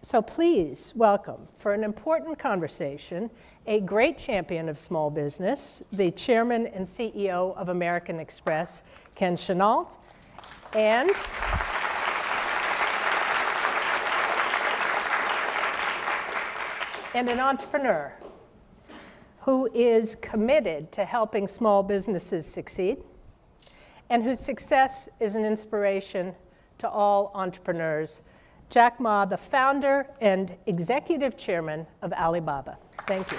So please welcome, for an important conversation, a great champion of small business, the chairman and CEO of American Express, Ken Chenault, and an entrepreneur who is committed to helping small businesses succeed and whose success is an inspiration to all entrepreneurs. Jack Ma, the founder and executive chairman of Alibaba. Thank you.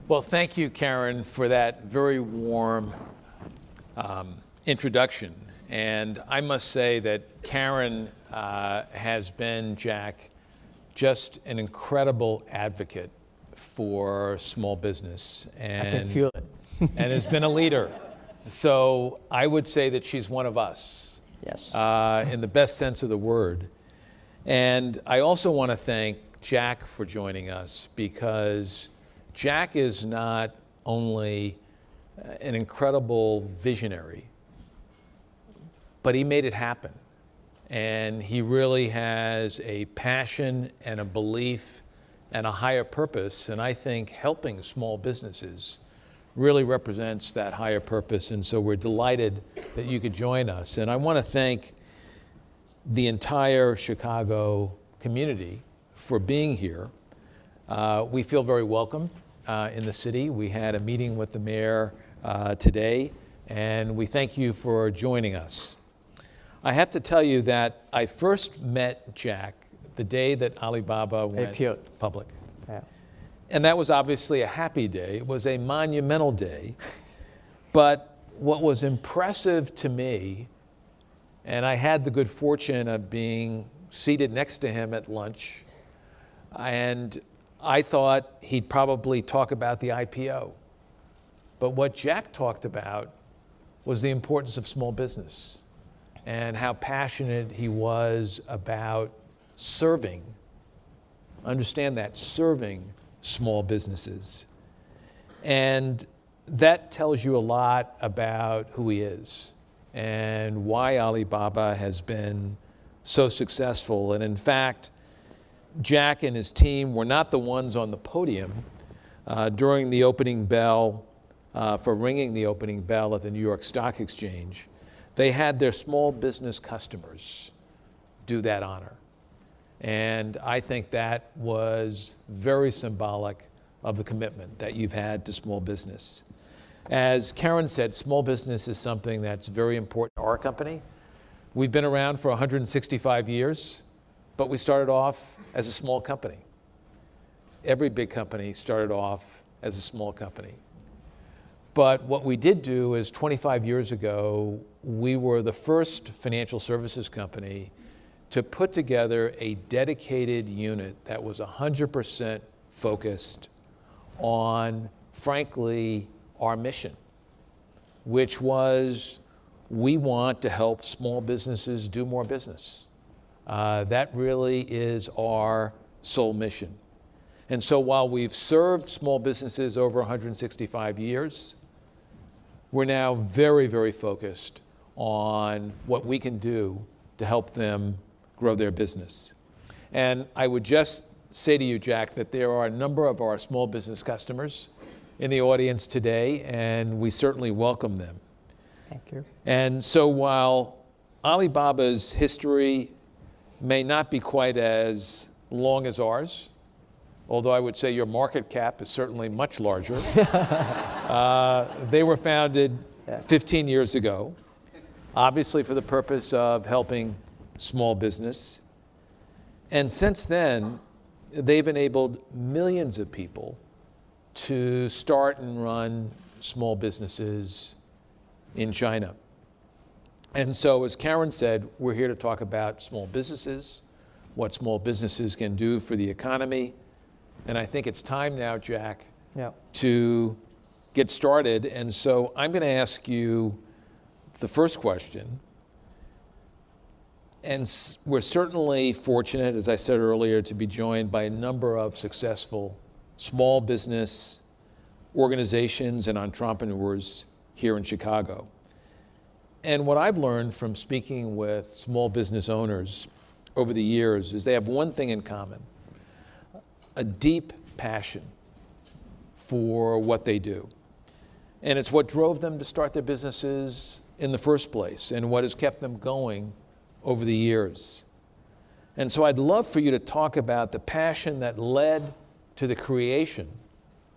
Well, thank you, Karen, for that very warm introduction. And I must say that Karen has been, Jack, just an incredible advocate for small business. And, I can feel it. and has been a leader. So I would say that she's one of us. Yes. In the best sense of the word. And I also want to thank Jack for joining us, because Jack is not only an incredible visionary, but he made it happen. And he really has a passion and a belief and a higher purpose. And I think helping small businesses really represents that higher purpose. And so we're delighted that you could join us. And I want to thank the entire Chicago community for being here. We feel very welcome in the city. We had a meeting with the mayor today, and we thank you for joining us. I have to tell you that I first met Jack the day that Alibaba went public. Yeah. And that was obviously a happy day. It was a monumental day. But what was impressive to me, and I had the good fortune of being seated next to him at lunch, and I thought he'd probably talk about the IPO. But what Jack talked about was the importance of small business and how passionate he was about serving, understand that, serving small businesses. And that tells you a lot about who he is and why Alibaba has been so successful. And in fact, Jack and his team were not the ones on the podium during the opening bell, for ringing the opening bell at the New York Stock Exchange. They had their small business customers do that honor. And I think that was very symbolic of the commitment that you've had to small business. As Karen said, small business is something that's very important to our company. We've been around for 165 years, but we started off as a small company. Every big company started off as a small company. But what we did do is 25 years ago, we were the first financial services company to put together a dedicated unit that was 100% focused on, frankly, our mission, which was we want to help small businesses do more business. That really is our sole mission. And so while we've served small businesses over 165 years, we're now very, very focused on what we can do to help them grow their business. And I would just say to you, Jack, that there are a number of our small business customers in the audience today, and we certainly welcome them. Thank you. And so while Alibaba's history may not be quite as long as ours, although I would say your market cap is certainly much larger. They were founded 15 years ago, obviously for the purpose of helping small business. And since then, they've enabled millions of people to start and run small businesses in China. And so, as Karen said, we're here to talk about small businesses, what small businesses can do for the economy. And I think it's time now, Jack, to get started. And so I'm going to ask you the first question. And we're certainly fortunate, as I said earlier, to be joined by a number of successful small business organizations and entrepreneurs here in Chicago. And what I've learned from speaking with small business owners over the years is they have one thing in common: a deep passion for what they do. And it's what drove them to start their businesses in the first place and what has kept them going over the years. And so I'd love for you to talk about the passion that led to the creation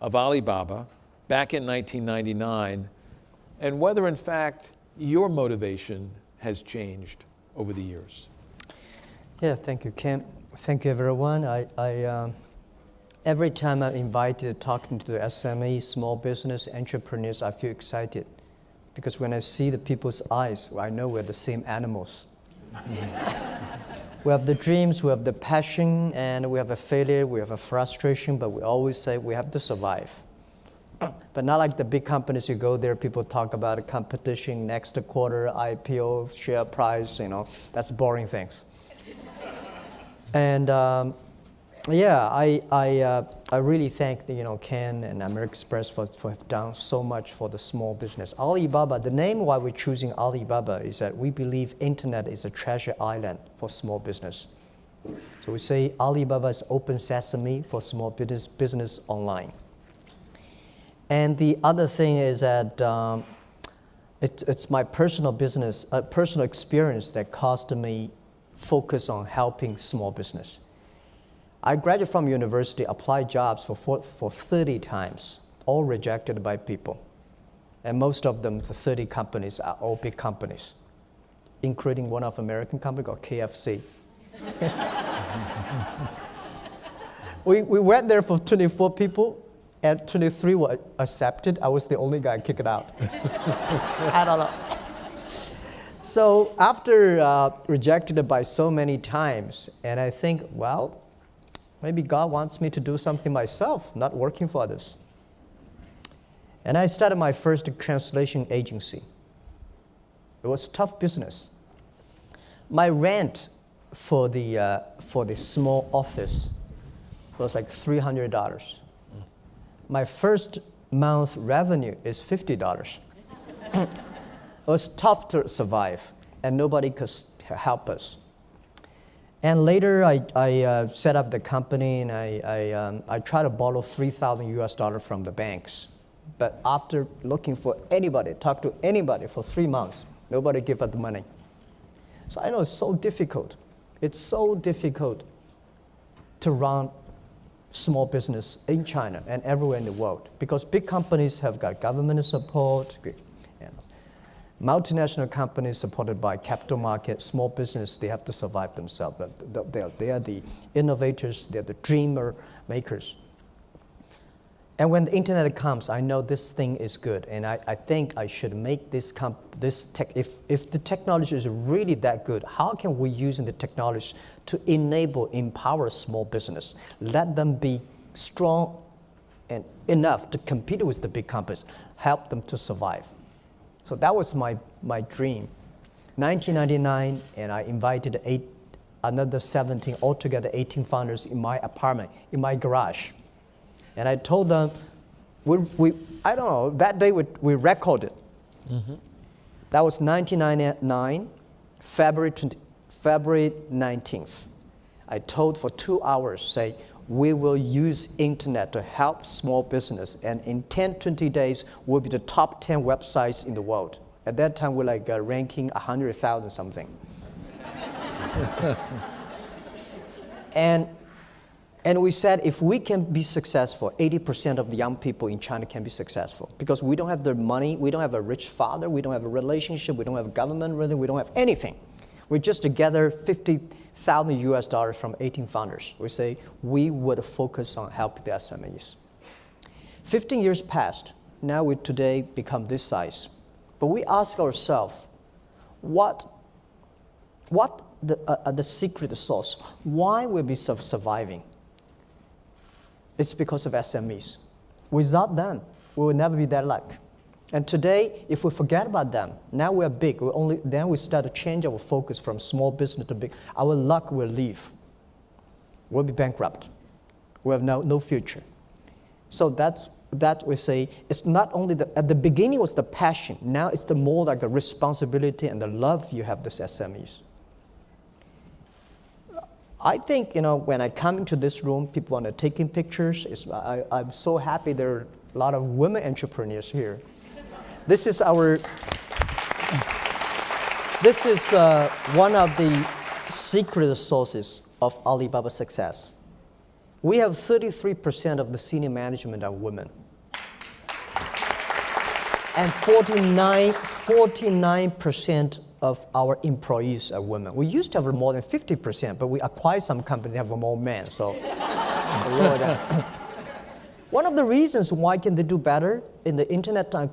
of Alibaba back in 1999, and whether in fact your motivation has changed over the years. Yeah, thank you, Kim. Thank you, everyone. Every time I'm invited talking to the SME, small business entrepreneurs, I feel excited because when I see the people's eyes, I know we're the same animals. We have the dreams, we have the passion, and we have a failure, we have a frustration, but we always say we have to survive. But not like the big companies, you go there, people talk about competition, next quarter, IPO, share price, that's boring things. And I really thank Ken and American Express for have done so much for the small business. Alibaba, the name why we're choosing Alibaba is that we believe internet is a treasure island for small business. So we say Alibaba is open sesame for small business online. And the other thing is that it's my personal experience that caused me focus on helping small business. I graduated from university, applied jobs for 30 times, all rejected by people. And most of them, the 30 companies, are all big companies, including one of American company called KFC. We went there for 24 people, and 23 were accepted. I was the only guy kicked out. I don't know. So after rejected by so many times, and I think, well, maybe God wants me to do something myself, not working for others. And I started my first translation agency. It was tough business. My rent for the small office was like $300. My first month revenue is $50. It was tough to survive, and nobody could help us. And later, I set up the company, and I tried to borrow $3,000 from the banks. But after looking for anybody, talk to anybody for 3 months, nobody gave us the money. So I know it's so difficult. It's so difficult to run small business in China and everywhere in the world because big companies have got government support, multinational companies supported by capital market, small business, they have to survive themselves. But they are the innovators, they're the dreamer makers. And when the internet comes, I know this thing is good, and I think I should make this tech. If the technology is really that good, how can we use the technology to empower small business, let them be strong and enough to compete with the big companies, help them to survive. So that was my dream. 1999, and I invited another 17, altogether 18 founders in my apartment, in my garage. And I told them, I don't know, that day we recorded. Mm-hmm. That was 1999, February 19th. I told for 2 hours, say, we will use internet to help small business, and in 10, 20 days, we'll be the top 10 websites in the world. At that time, we're like ranking 100,000 something. And we said, if we can be successful, 80% of the young people in China can be successful. Because we don't have the money, we don't have a rich father, we don't have a relationship, we don't have a government, really, we don't have anything. We just together $50,000 from 18 founders. We say, we would focus on helping the SMEs. 15 years passed. Now we today become this size. But we ask ourselves, what the secret sauce? Why we'll be surviving? It's because of SMEs. Without them, we will never be that lucky. And today, if we forget about them, now we're big. Then we start to change our focus from small business to big. Our luck will leave. We'll be bankrupt. We have no future. So that's that we say it's not only at the beginning was the passion. Now it's the more like a responsibility and the love you have this SMEs. I think, when I come into this room, people want to take in pictures. I'm so happy there are a lot of women entrepreneurs here. This is one of the secret sources of Alibaba success. We have 33% of the senior management are women. And 49% of our employees are women. We used to have more than 50%, but we acquired some companies that have more men, so Lord. One of the reasons why can they do better in the internet time,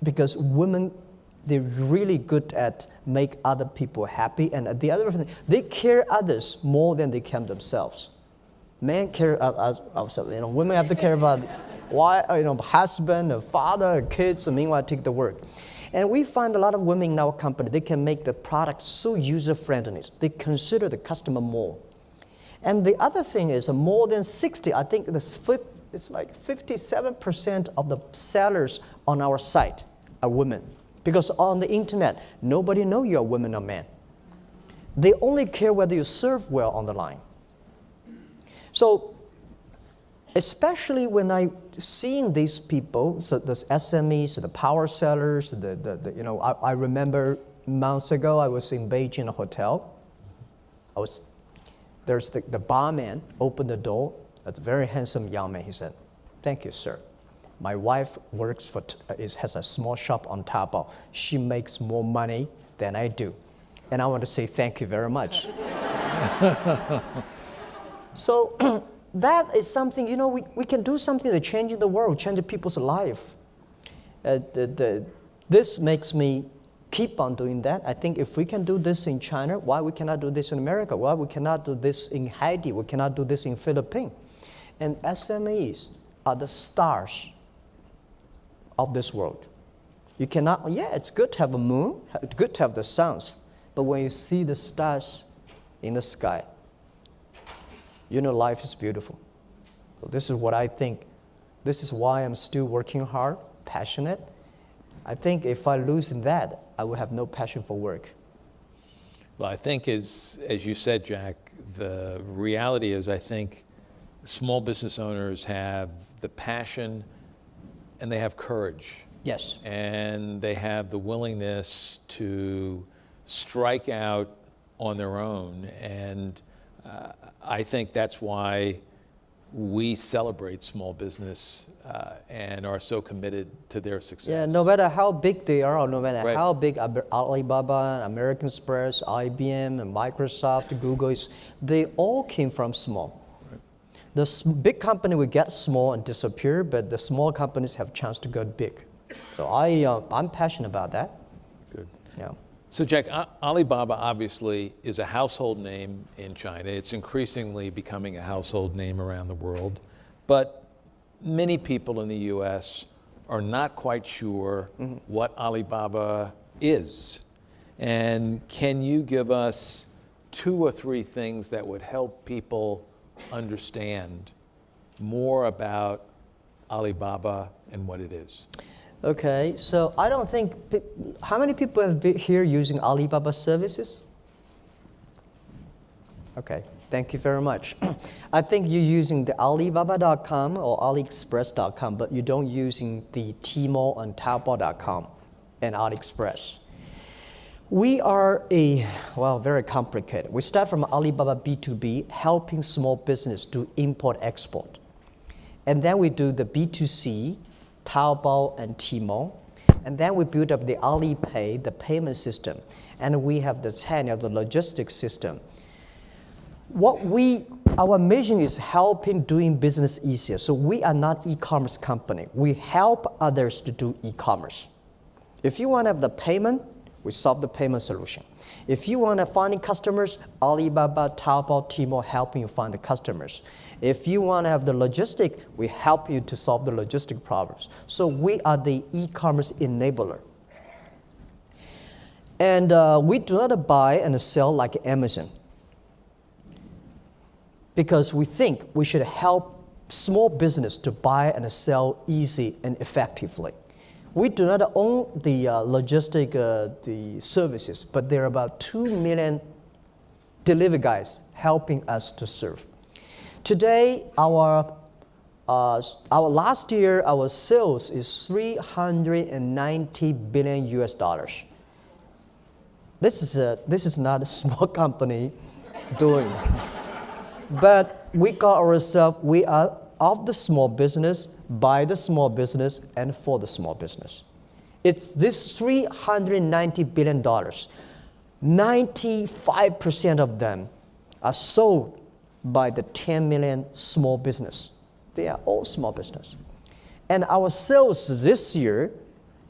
because women, they're really good at make other people happy, and the other thing, they care others more than they care themselves. Men care ourselves. Women have to care about husband, father, kids, and meanwhile take the work. And we find a lot of women in our company, they can make the product so user-friendly. They consider the customer more. And the other thing is more than 60, I think it's like 57% of the sellers on our site are women. Because on the internet, nobody knows you're a woman or man. They only care whether you serve well on the line. So, especially when I seeing these people, so the SMEs, the power sellers, I remember months ago I was in Beijing a hotel. There's the barman opened the door. It's a very handsome young man. He said, "Thank you, sir. My wife works has a small shop on Taobao. She makes more money than I do, and I want to say thank you very much." So that is something, we can do something to change the world, change people's life. This makes me keep on doing that. I think if we can do this in China, why we cannot do this in America? Why we cannot do this in Haiti? We cannot do this in Philippines? And SMEs are the stars of this world. You cannot, it's good to have a moon, it's good to have the suns, but when you see the stars in the sky, life is beautiful. So this is what I think. This is why I'm still working hard, passionate. I think if I lose in that, I would have no passion for work. Well, I think as you said, Jack, the reality is I think small business owners have the passion and they have courage. Yes. And they have the willingness to strike out on their own. And I think that's why we celebrate small business and are so committed to their success. Yeah, no matter how big they are, or no matter Right. how big Alibaba, American Express, IBM, and Microsoft, Google they all came from small. Right. The big company will get small and disappear, but the small companies have a chance to go big. So I'm passionate about that. Good. Yeah. So Jack, Alibaba obviously is a household name in China. It's increasingly becoming a household name around the world. But many people in the US are not quite sure what Alibaba is. And can you give us 2 or 3 things that would help people understand more about Alibaba and what it is? Okay, so I don't think, how many people have been here using Alibaba services? Okay, thank you very much. I think you're using the Alibaba.com or AliExpress.com, but you don't using the Tmall and Taobao.com and AliExpress. We are very complicated. We start from Alibaba B2B, helping small business do import-export. And then we do the B2C, Taobao and Tmall, and then we build up the Alipay, the payment system, and we have the Chenault, the logistics system. Our mission is helping doing business easier. So we are not e-commerce company. We help others to do e-commerce. If you want to have the payment, we solve the payment solution. If you want to find customers, Alibaba, Taobao, Tmall helping you find the customers. If you want to have the logistic, we help you to solve the logistic problems. So we are the e-commerce enabler. And we do not buy and sell like Amazon, because we think we should help small business to buy and sell easy and effectively. We do not own the the services, but there are about 2 million delivery guys helping us to serve. Today, our last year, our sales is 390 billion US dollars. This is not a small company doing, but we call ourselves, we are of the small business, by the small business, and for the small business. It's this $390 billion. 95% of them are sold by the 10 million small business. They are all small business. And our sales this year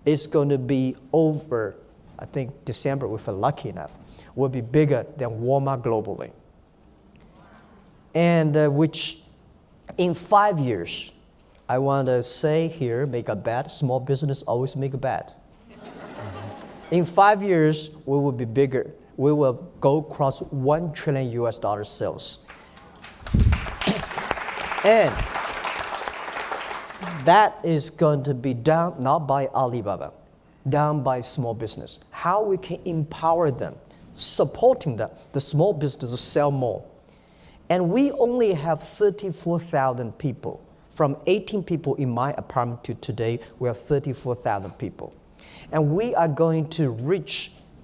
is going to be over, I think December, if we're lucky enough, will be bigger than Walmart globally. And which in 5 years, I want to say here, make a bet, small business always make a bet. In 5 years, we will be bigger. We will go across 1 trillion US dollar sales. And that is going to be done not by Alibaba, done by small business. How we can empower them, supporting them, the small business to sell more. And we only have 34,000 people. From 18 people in my apartment to today, we have 34,000 people. And we are going to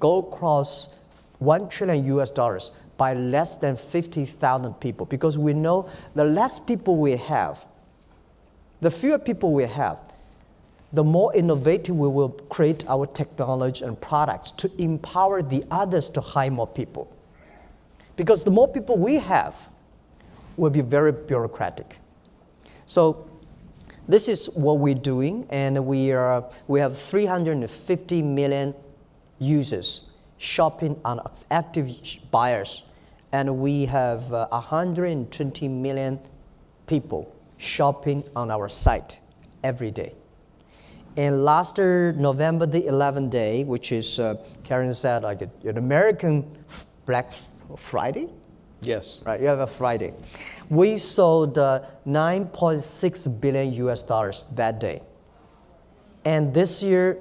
go across 1 trillion US dollars by less than 50,000 people, because we know the less people we have, the fewer people we have, the more innovative we will create our technology and products to empower the others to hire more people. Because the more people we have, will be very bureaucratic. So this is what we're doing, and we have 350 million users shopping on active buyers, and we have 120 million people shopping on our site every day. And last November the 11th day, which is Karen said like an American Black Friday. Yes. Right, you have a Friday. We sold 9.6 billion US dollars that day. And this year,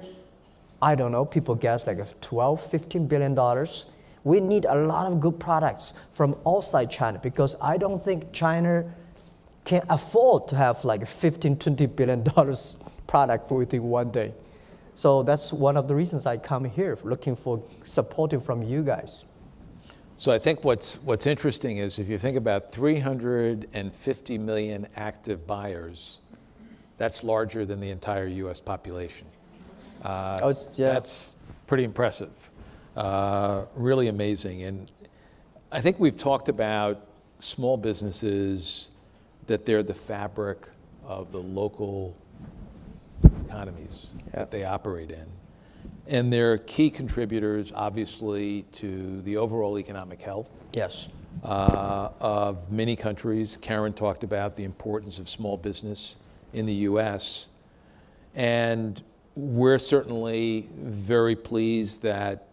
I don't know, people guess like $12, $15 billion. We need a lot of good products from outside China, because I don't think China can afford to have like $15, $20 billion product within one day. So that's one of the reasons I come here, looking for support from you guys. So I think what's interesting is if you think about 350 million active buyers, that's larger than the entire U.S. population. That's pretty impressive, really amazing. And I think we've talked about small businesses, that they're the fabric of the local economies that they operate in. And they're key contributors, obviously, to the overall economic health of many countries. Karen talked about the importance of small business in the U.S. And we're certainly very pleased that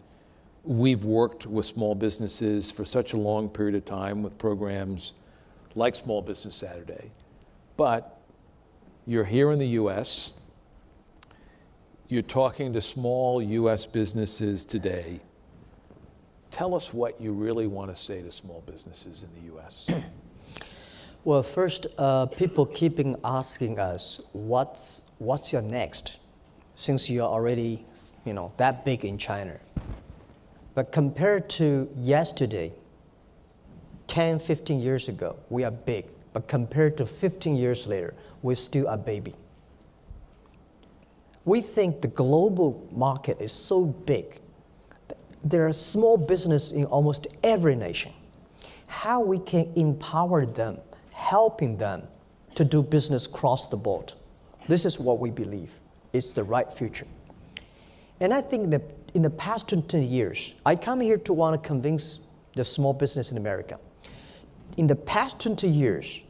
we've worked with small businesses for such a long period of time with programs like Small Business Saturday. But you're here in the U.S., you're talking to small U.S. businesses today. Tell us what you really want to say to small businesses in the U.S. Well, first, people keeping asking us, what's your next? Since you're already, that big in China. But compared to yesterday, 10, 15 years ago, we are big. But compared to 15 years later, we're still a baby. We think the global market is so big. There are small businesses in almost every nation. How we can empower them, helping them to do business across the board. This is what we believe is the right future. And I think that in the past 20 years, I come here to want to convince the small business in America. In the past 20 years,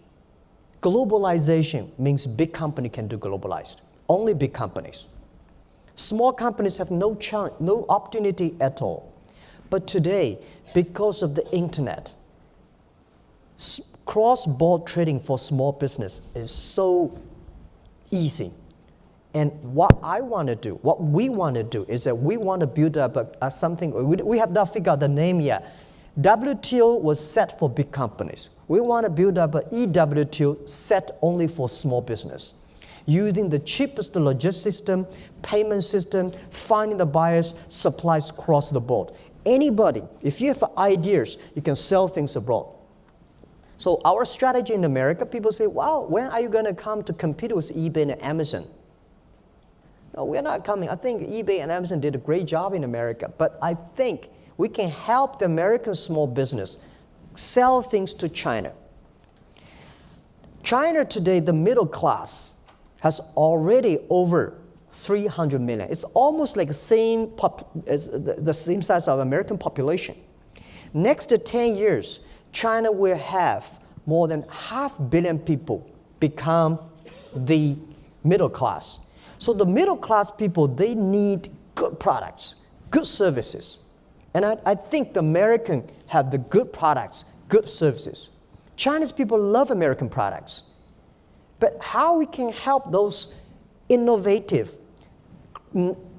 globalization means big company can do globalized. Only big companies. Small companies have no chance, no opportunity at all. But today, because of the internet, cross-border trading for small business is so easy. And what I want to do, what we want to do is that we want to build up something, we have not figured out the name yet. WTO was set for big companies. We want to build up an EWTO set only for small business, using the cheapest logistics system, payment system, finding the buyers, supplies across the board. Anybody, if you have ideas, you can sell things abroad. So our strategy in America, people say, wow, when are you going to come to compete with eBay and Amazon? No, we're not coming. I think eBay and Amazon did a great job in America, but I think we can help the American small business sell things to China. China today, the middle class, has already over 300 million. It's almost like the same size of American population. Next to 10 years, China will have more than 500 million people become the middle class. So the middle class people, they need good products, good services. And I think the Americans have the good products, good services. Chinese people love American products. But how we can help those innovative,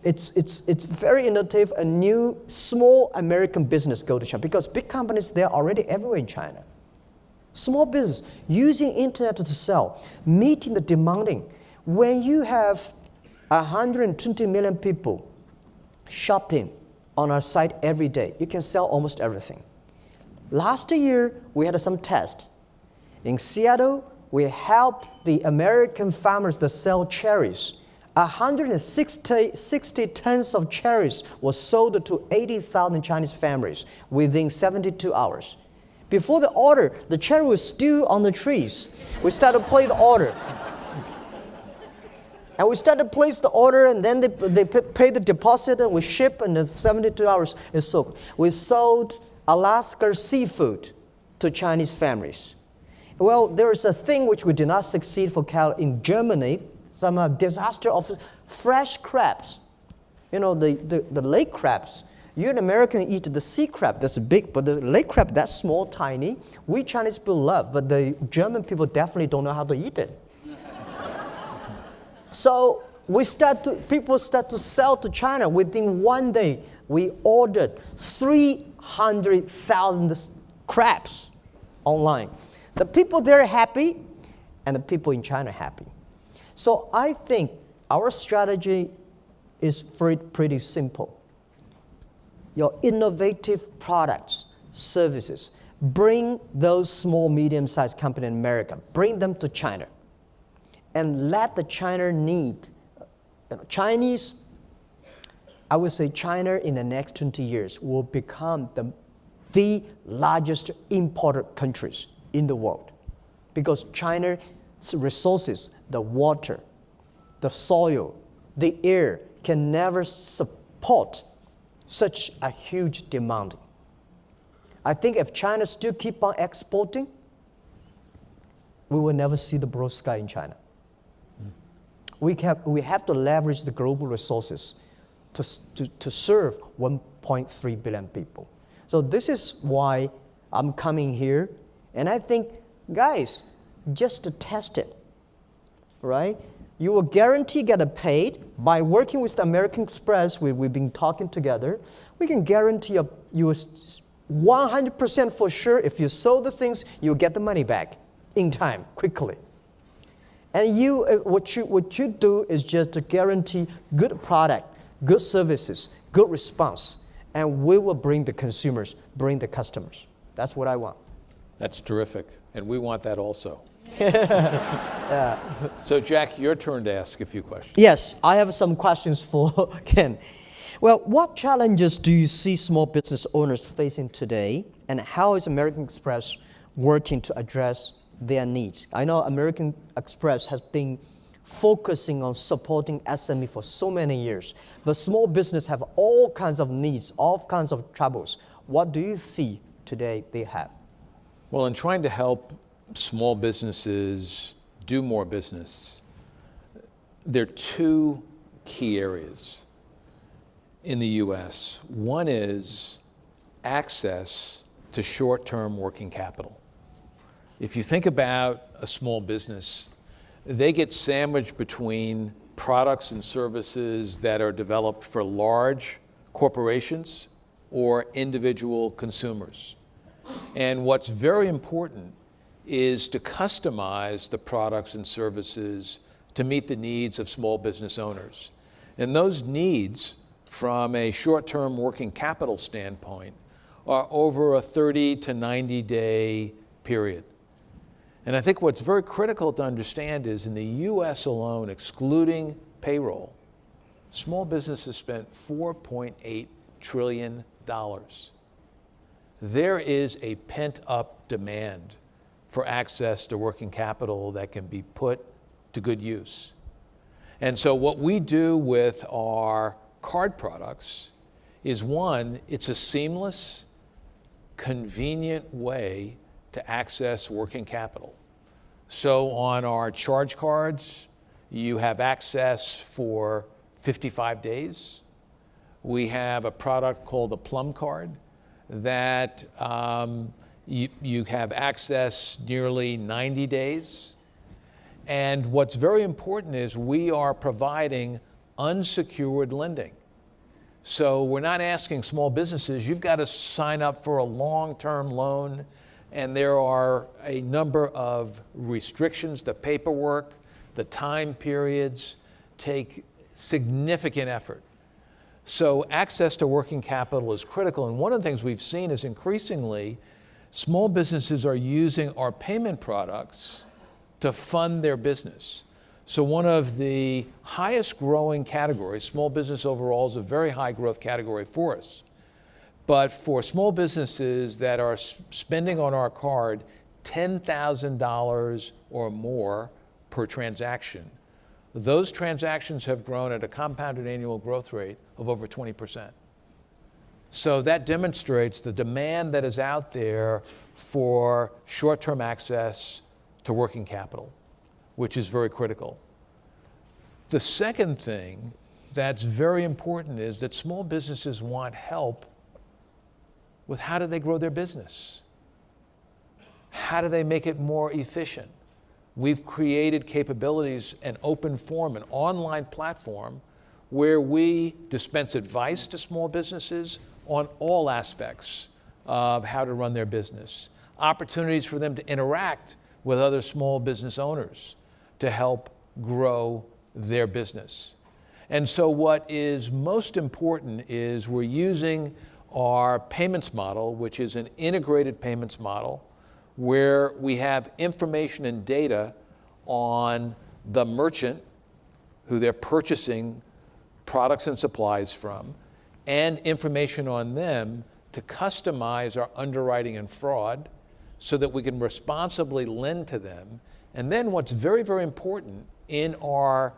it's very innovative, a new small American business go to China, because big companies, they're already everywhere in China. Small business, using internet to sell, meeting the demanding. When you have 120 million people shopping on our site every day, you can sell almost everything. Last year, we had some tests. In Seattle, we helped the American farmers to sell cherries. 160 tons of cherries were sold to 80,000 Chinese families within 72 hours. Before the order, the cherry was still on the trees. We started to play the order. And we started to place the order, and then they pay the deposit, and we ship, and in 72 hours it's sold. We sold Alaska seafood to Chinese families. Well, there is a thing which we did not succeed for in Germany, some disaster of fresh crabs. You know, the lake crabs. You in America eat the sea crab, that's big, but the lake crab, that's small, tiny. We Chinese people love, but the German people definitely don't know how to eat it. So people start to sell to China. Within one day, we ordered 300,000 crabs online. The people there are happy, and the people in China are happy. So I think our strategy is pretty simple. Your innovative products, services, bring those small, medium-sized companies in America, bring them to China, and let the Chinese, I would say China in the next 20 years will become the largest importer countries in the world, because China's resources, the water, the soil, the air, can never support such a huge demand. I think if China still keep on exporting, we will never see the blue sky in China. We have to leverage the global resources to serve 1.3 billion people. So this is why I'm coming here. And I think, guys, just to test it, right? You will guarantee get paid by working with the American Express. We've been talking together. We can guarantee you 100% for sure. If you sold the things, you'll get the money back in time, quickly. And what you do is just to guarantee good product, good services, good response, and we will bring the consumers, bring the customers. That's what I want. That's terrific, and we want that also. Yeah. So Jack, your turn to ask a few questions. Yes, I have some questions for Ken. Well, what challenges do you see small business owners facing today, and how is American Express working to address their needs? I know American Express has been focusing on supporting SME for so many years, but small business have all kinds of needs, all kinds of troubles. What do you see today they have? Well, in trying to help small businesses do more business, there are two key areas in the U.S. One is access to short-term working capital. If you think about a small business, they get sandwiched between products and services that are developed for large corporations or individual consumers. And what's very important is to customize the products and services to meet the needs of small business owners. And those needs, from a short-term working capital standpoint, are over a 30 to 90-day period. And I think what's very critical to understand is in the US alone, excluding payroll, small businesses spent $4.8 trillion. There is a pent-up demand for access to working capital that can be put to good use. And so what we do with our card products is, one, it's a seamless, convenient way to access working capital. So on our charge cards, you have access for 55 days. We have a product called the Plum Card that you have access nearly 90 days. And what's very important is we are providing unsecured lending. So we're not asking small businesses, you've got to sign up for a long-term loan, and there are a number of restrictions. The paperwork, the time periods take significant effort. So access to working capital is critical, and one of the things we've seen is increasingly small businesses are using our payment products to fund their business. So one of the highest growing categories, small business overall is a very high growth category for us. But for small businesses that are spending on our card $10,000 or more per transaction, those transactions have grown at a compounded annual growth rate of over 20%. So that demonstrates the demand that is out there for short-term access to working capital, which is very critical. The second thing that's very important is that small businesses want help with how do they grow their business? How do they make it more efficient? We've created capabilities, an open forum, an online platform where we dispense advice to small businesses on all aspects of how to run their business. Opportunities for them to interact with other small business owners to help grow their business. And so what is most important is we're using our payments model, which is an integrated payments model, where we have information and data on the merchant who they're purchasing products and supplies from, and information on them to customize our underwriting and fraud so that we can responsibly lend to them. And then what's very, very important in our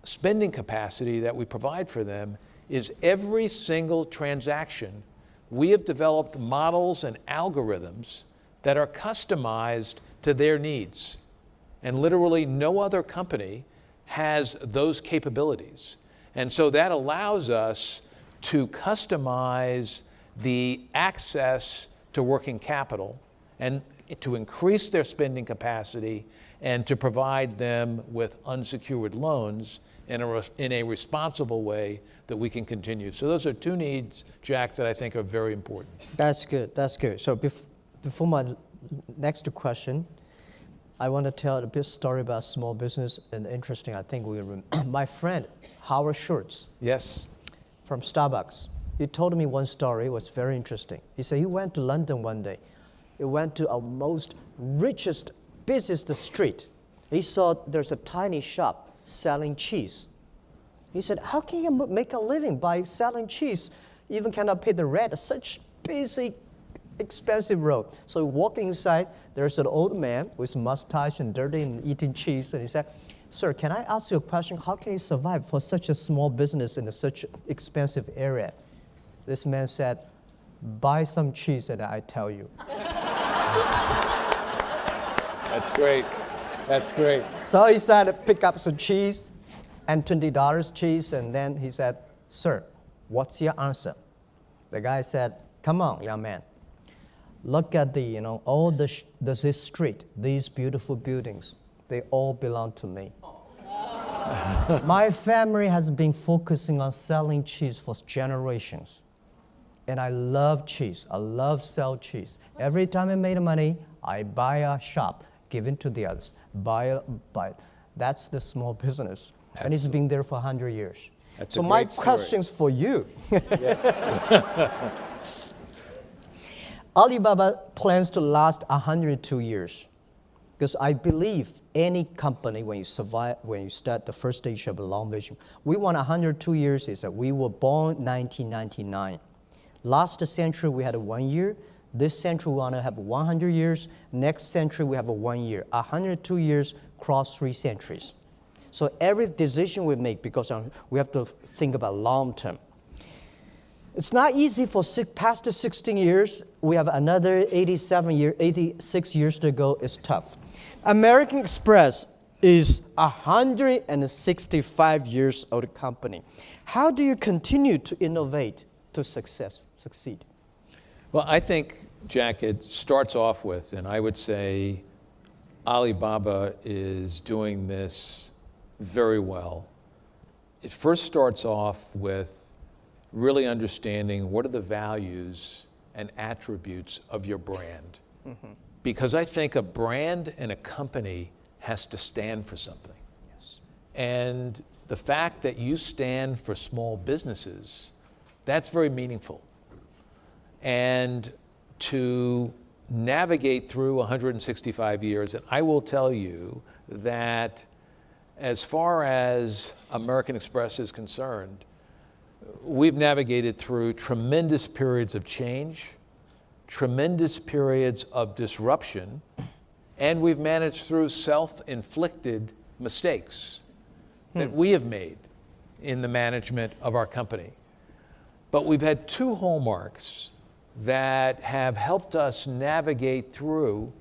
spending capacity that we provide for them is every single transaction, we have developed models and algorithms that are customized to their needs. And literally no other company has those capabilities. And so that allows us to customize the access to working capital and to increase their spending capacity and to provide them with unsecured loans in a responsible way that we can continue. So those are two needs, Jack, that I think are very important. That's good, that's good. So before my next question, I want to tell a bit story about small business, and interesting, I think my friend, Howard Schultz. Yes. From Starbucks. He told me one story, it was very interesting. He said he went to London one day. He went to our most richest, busiest street. He saw there's a tiny shop selling cheese. He said, how can you make a living by selling cheese? You even cannot pay the rent, such busy, expensive road. So he walked inside, there's an old man with mustache and dirty and eating cheese, and he said, sir, can I ask you a question? How can you survive for such a small business in such expensive area? This man said, buy some cheese and I tell you. That's great. That's great. So he said, pick up some cheese and $20 cheese, and then he said, sir, what's your answer? The guy said, come on, young man. Look at all this street, these beautiful buildings, they all belong to me. My family has been focusing on selling cheese for generations. And I love cheese. I love sell cheese. Every time I made money, I buy a shop, give it to the others. Buy. That's the small business. Absolutely. And it's been there for 100 years. That's so a my great story. question's for you. Alibaba plans to last 102 years. Because I believe any company, when you start the first stage of a long vision, we want 102 years is that we were born 1999. Last century, we had 1 year. This century, we want to have 100 years. Next century, we have 1 year. 102 years cross 3 centuries. So every decision we make, because we have to think about long term. It's not easy for past 16 years. We have another 86 years to go. It's tough. American Express is a 165 years old company. How do you continue to innovate to succeed? Well, I think, Jack, it starts off with, and I would say Alibaba is doing this very well. It first starts off with really understanding what are the values and attributes of your brand. Mm-hmm. Because I think a brand and a company has to stand for something. Yes. And the fact that you stand for small businesses, that's very meaningful. And to navigate through 165 years, and I will tell you that as far as American Express is concerned, we've navigated through tremendous periods of change, tremendous periods of disruption, and we've managed through self-inflicted mistakes that we have made in the management of our company. But we've had two hallmarks that have helped us navigate through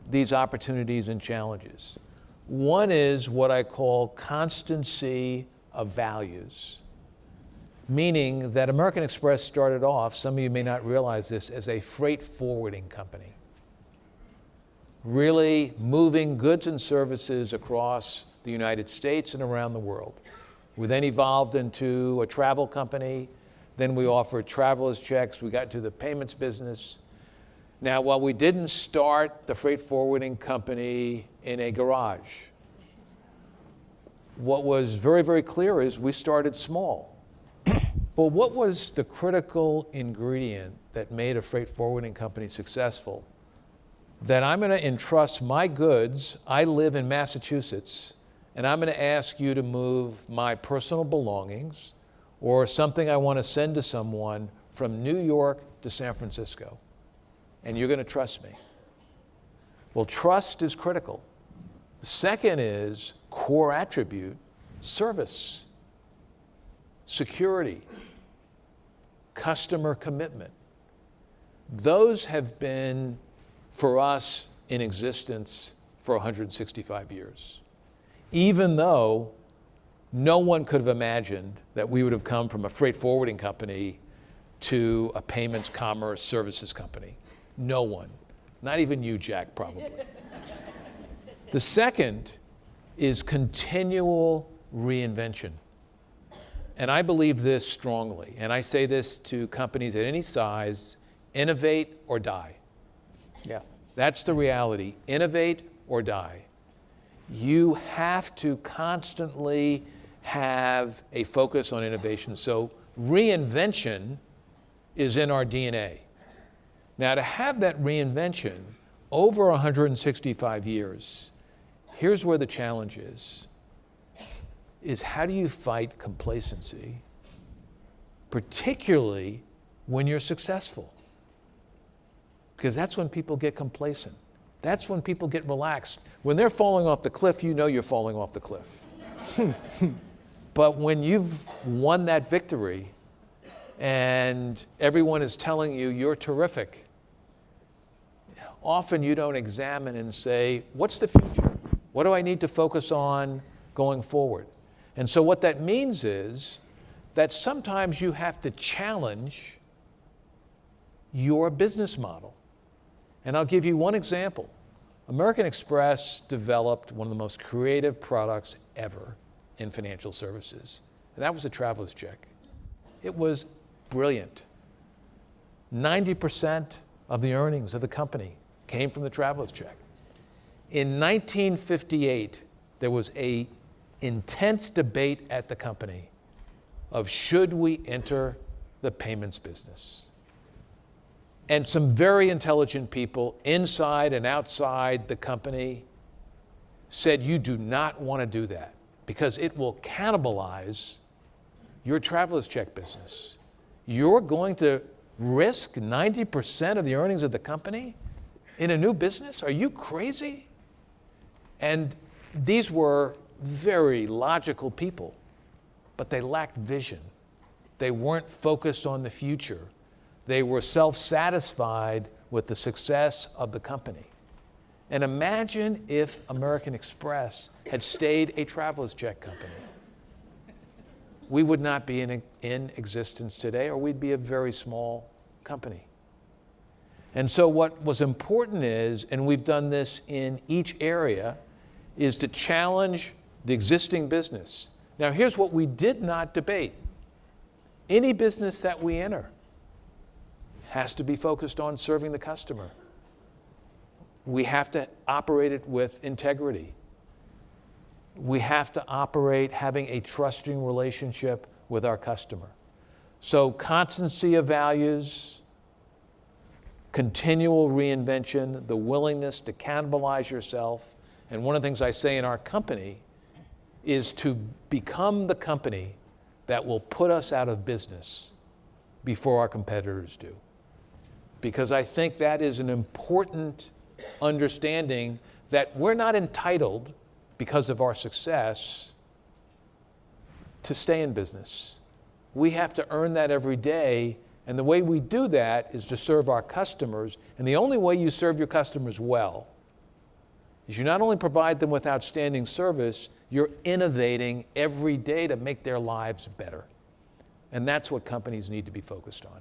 these opportunities and challenges. One is what I call constancy of values, meaning that American Express started off, some of you may not realize this, as a freight forwarding company, really moving goods and services across the United States and around the world. We then evolved into a travel company. Then we offered traveler's checks. We got into the payments business. Now, while we didn't start the freight forwarding company in a garage, what was very, very clear is we started small. But what was the critical ingredient that made a freight forwarding company successful? That I'm going to entrust my goods. I live in Massachusetts, and I'm going to ask you to move my personal belongings or something I want to send to someone from New York to San Francisco. And you're going to trust me. Well, trust is critical. The second is core attribute, service, security, customer commitment. Those have been, for us, in existence for 165 years. Even though no one could have imagined that we would have come from a freight forwarding company to a payments, commerce, services company. No one. Not even you, Jack, probably. The second is continual reinvention. And I believe this strongly, and I say this to companies at any size: innovate or die. Yeah. That's the reality. Innovate or die. You have to constantly have a focus on innovation. So reinvention is in our DNA. Now, to have that reinvention over 165 years, here's where the challenge is how do you fight complacency, particularly when you're successful? Because that's when people get complacent. That's when people get relaxed. When they're falling off the cliff, you know you're falling off the cliff. But when you've won that victory and everyone is telling you you're terrific, often you don't examine and say, what's the future? What do I need to focus on going forward? And so what that means is that sometimes you have to challenge your business model. And I'll give you one example. American Express developed one of the most creative products ever in financial services, and that was a traveler's check. It was brilliant. 90% of the earnings of the company came from the traveler's check. In 1958, there was an intense debate at the company of should we enter the payments business. And some very intelligent people inside and outside the company said you do not want to do that because it will cannibalize your traveler's check business. You're going to risk 90% of the earnings of the company in a new business? Are you crazy? And these were very logical people, but they lacked vision. They weren't focused on the future. They were self-satisfied with the success of the company. And imagine if American Express had stayed a traveler's check company. We would not be in existence today, or we'd be a very small company. And so what was important is, and we've done this in each area, is to challenge the existing business. Now, here's what we did not debate. Any business that we enter has to be focused on serving the customer. We have to operate it with integrity. We have to operate having a trusting relationship with our customer. So constancy of values, continual reinvention, the willingness to cannibalize yourself. And one of the things I say in our company is to become the company that will put us out of business before our competitors do. Because I think that is an important understanding that we're not entitled, because of our success, to stay in business. We have to earn that every day, and the way we do that is to serve our customers. And the only way you serve your customers well is you not only provide them with outstanding service, you're innovating every day to make their lives better. And that's what companies need to be focused on.